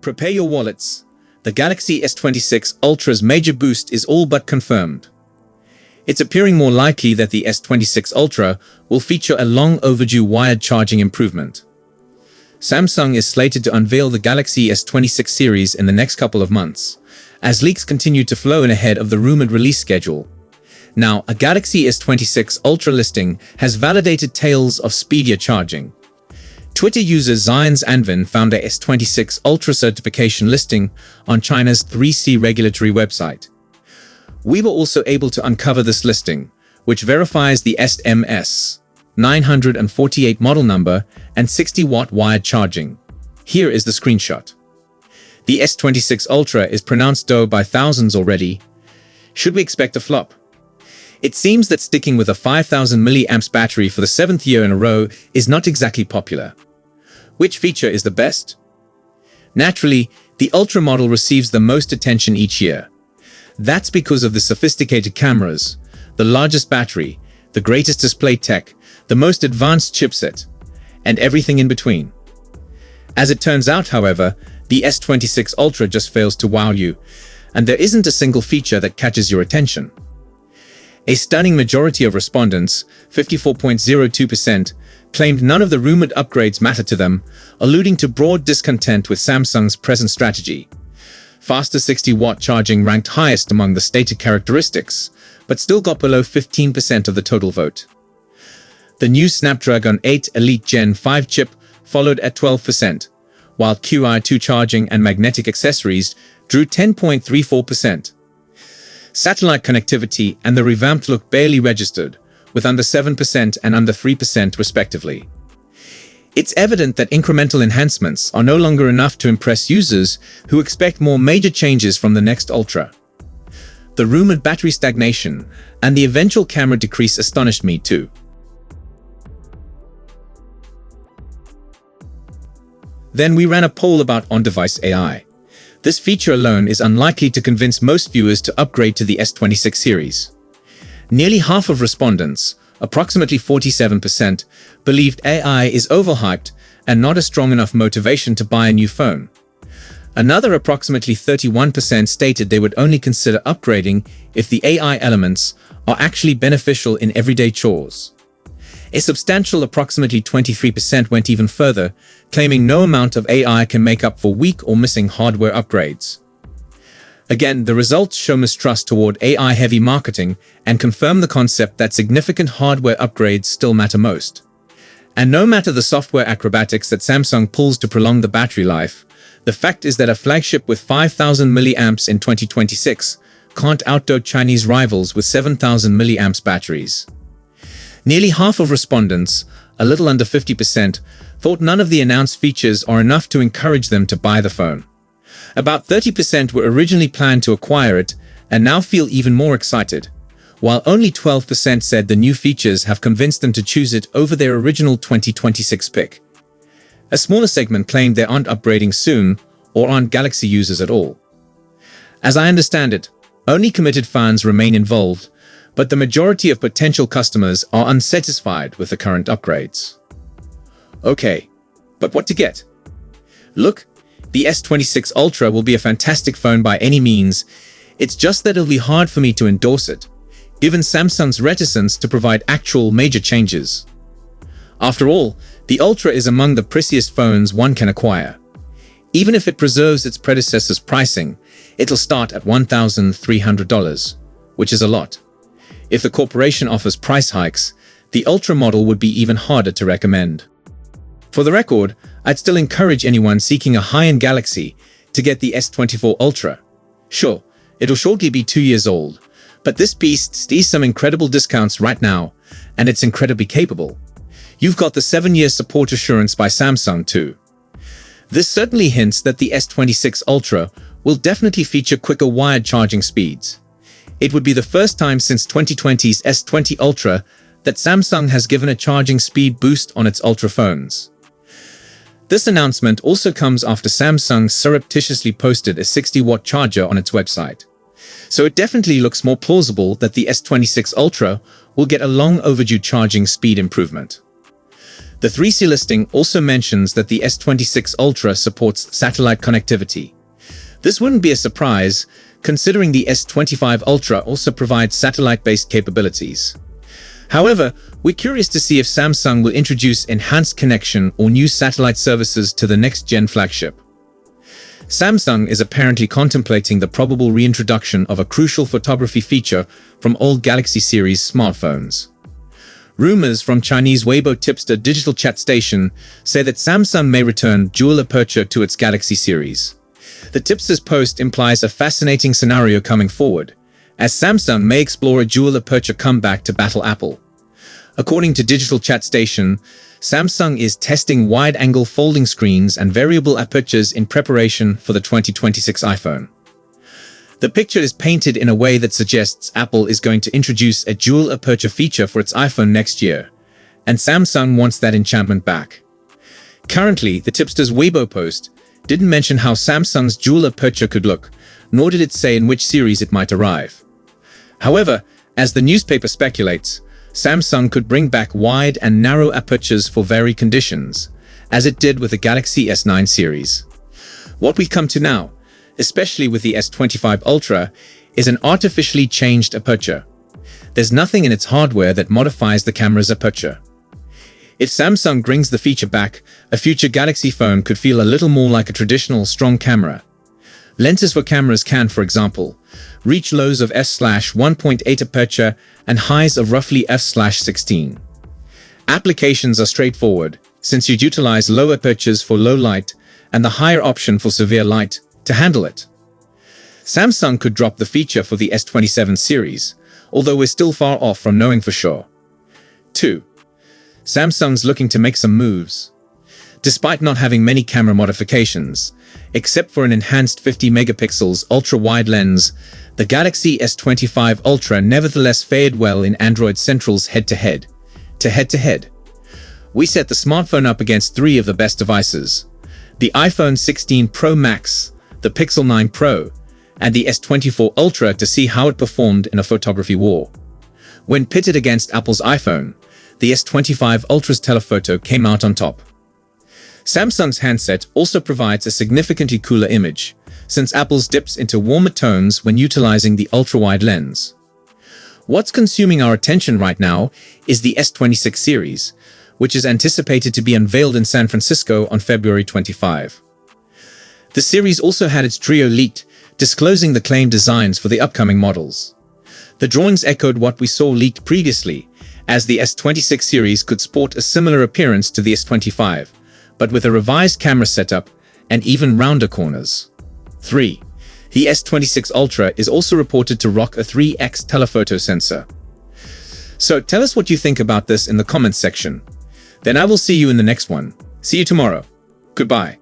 Prepare your wallets. The Galaxy S26 Ultra's major boost is all but confirmed. It's appearing more likely that the S26 Ultra will feature a long overdue wired charging improvement. Samsung is slated to unveil the Galaxy S26 series in the next couple of months, as leaks continue to flow in ahead of the rumored release schedule. Now, a Galaxy S26 Ultra listing has validated tales of speedier charging. Twitter user Zion's Anvin found a S26 Ultra certification listing on China's 3C regulatory website. We were also able to uncover this listing, which verifies the SMS 948 model number and 60-watt wired charging. Here is the screenshot. The S26 Ultra is pronounced dough by thousands already. Should we expect a flop? It seems that sticking with a 5000 mAh battery for the 7th year in a row is not exactly popular. Which feature is the best? Naturally, the Ultra model receives the most attention each year. That's because of the sophisticated cameras, the largest battery, the greatest display tech, the most advanced chipset, and everything in between. As it turns out, however, the S26 Ultra just fails to wow you, and there isn't a single feature that catches your attention. A stunning majority of respondents, 54.02%, claimed none of the rumored upgrades matter to them, alluding to broad discontent with Samsung's present strategy. Faster 60-watt charging ranked highest among the stated characteristics, but still got below 15% of the total vote. The new Snapdragon 8 Elite Gen 5 chip followed at 12%, while Qi2 charging and magnetic accessories drew 10.34%. Satellite connectivity and the revamped look barely registered, with under 7% and under 3% respectively. It's evident that incremental enhancements are no longer enough to impress users who expect more major changes from the next Ultra. The rumored battery stagnation and the eventual camera decrease astonished me too. Then we ran a poll about on-device AI. This feature alone is unlikely to convince most viewers to upgrade to the S26 series. Nearly half of respondents, approximately 47%, believed AI is overhyped and not a strong enough motivation to buy a new phone. Another approximately 31% stated they would only consider upgrading if the AI elements are actually beneficial in everyday chores. A substantial approximately 23% went even further, claiming no amount of AI can make up for weak or missing hardware upgrades. Again, the results show mistrust toward AI-heavy marketing and confirm the concept that significant hardware upgrades still matter most. And no matter the software acrobatics that Samsung pulls to prolong the battery life, the fact is that a flagship with 5000 mAh in 2026 can't outdo Chinese rivals with 7000 mAh batteries. Nearly half of respondents, a little under 50%, thought none of the announced features are enough to encourage them to buy the phone. About 30% were originally planned to acquire it and now feel even more excited, while only 12% said the new features have convinced them to choose it over their original 2026 pick. A smaller segment claimed they aren't upgrading soon or aren't Galaxy users at all. As I understand it, only committed fans remain involved, but the majority of potential customers are unsatisfied with the current upgrades. Okay, but what to get? Look, the S26 Ultra will be a fantastic phone by any means. It's just that it'll be hard for me to endorse it, given Samsung's reticence to provide actual major changes. After all, the Ultra is among the priciest phones one can acquire. Even if it preserves its predecessor's pricing, it'll start at $1,300, which is a lot. If the corporation offers price hikes, the Ultra model would be even harder to recommend. For the record, I'd still encourage anyone seeking a high-end Galaxy to get the S24 Ultra. Sure, it'll shortly be 2 years old, but this beast sees some incredible discounts right now, and it's incredibly capable. You've got the 7-year support assurance by Samsung too. This certainly hints that the S26 Ultra will definitely feature quicker wired charging speeds. It would be the first time since 2020's S20 Ultra that Samsung has given a charging speed boost on its Ultra phones. This announcement also comes after Samsung surreptitiously posted a 60-watt charger on its website. So it definitely looks more plausible that the S26 Ultra will get a long overdue charging speed improvement. The 3C listing also mentions that the S26 Ultra supports satellite connectivity. This wouldn't be a surprise, considering the S25 Ultra also provides satellite-based capabilities. However, we're curious to see if Samsung will introduce enhanced connection or new satellite services to the next-gen flagship. Samsung is apparently contemplating the probable reintroduction of a crucial photography feature from old Galaxy series smartphones. Rumors from Chinese Weibo tipster Digital Chat Station say that Samsung may return dual aperture to its Galaxy series. The tipster's post implies a fascinating scenario coming forward, as Samsung may explore a dual aperture comeback to battle Apple. According to Digital Chat Station, Samsung is testing wide-angle folding screens and variable apertures in preparation for the 2026 iPhone. The picture is painted in a way that suggests Apple is going to introduce a dual aperture feature for its iPhone next year, and Samsung wants that enchantment back. Currently, the tipster's Weibo post didn't mention how Samsung's dual aperture could look, nor did it say in which series it might arrive. However, as the newspaper speculates, Samsung could bring back wide and narrow apertures for varied conditions, as it did with the Galaxy S9 series. What we come to now, especially with the S25 Ultra, is an artificially changed aperture. There's nothing in its hardware that modifies the camera's aperture. If Samsung brings the feature back, a future Galaxy phone could feel a little more like a traditional strong camera. Lenses for cameras can, for example, reach lows of f/1.8 aperture and highs of roughly f/16. Applications are straightforward, since you'd utilize low apertures for low light and the higher option for severe light to handle it. Samsung could drop the feature for the S27 series, although we're still far off from knowing for sure. 2. Samsung's looking to make some moves. Despite not having many camera modifications, except for an enhanced 50 megapixels ultra-wide lens, the Galaxy S25 Ultra nevertheless fared well in Android Central's head-to-head. We set the smartphone up against three of the best devices: the iPhone 16 Pro Max, the Pixel 9 Pro, and the S24 Ultra to see how it performed in a photography war. When pitted against Apple's iPhone, the S25 Ultra's telephoto came out on top. Samsung's handset also provides a significantly cooler image, since Apple's dips into warmer tones when utilizing the ultra-wide lens. What's consuming our attention right now is the S26 series, which is anticipated to be unveiled in San Francisco on February 25. The series also had its trio leaked, disclosing the claimed designs for the upcoming models. The drawings echoed what we saw leaked previously, as the S26 series could sport a similar appearance to the S25, but with a revised camera setup and even rounder corners. 3. The S26 Ultra is also reported to rock a 3x telephoto sensor. So tell us what you think about this in the comments section. Then I will see you in the next one. See you tomorrow. Goodbye.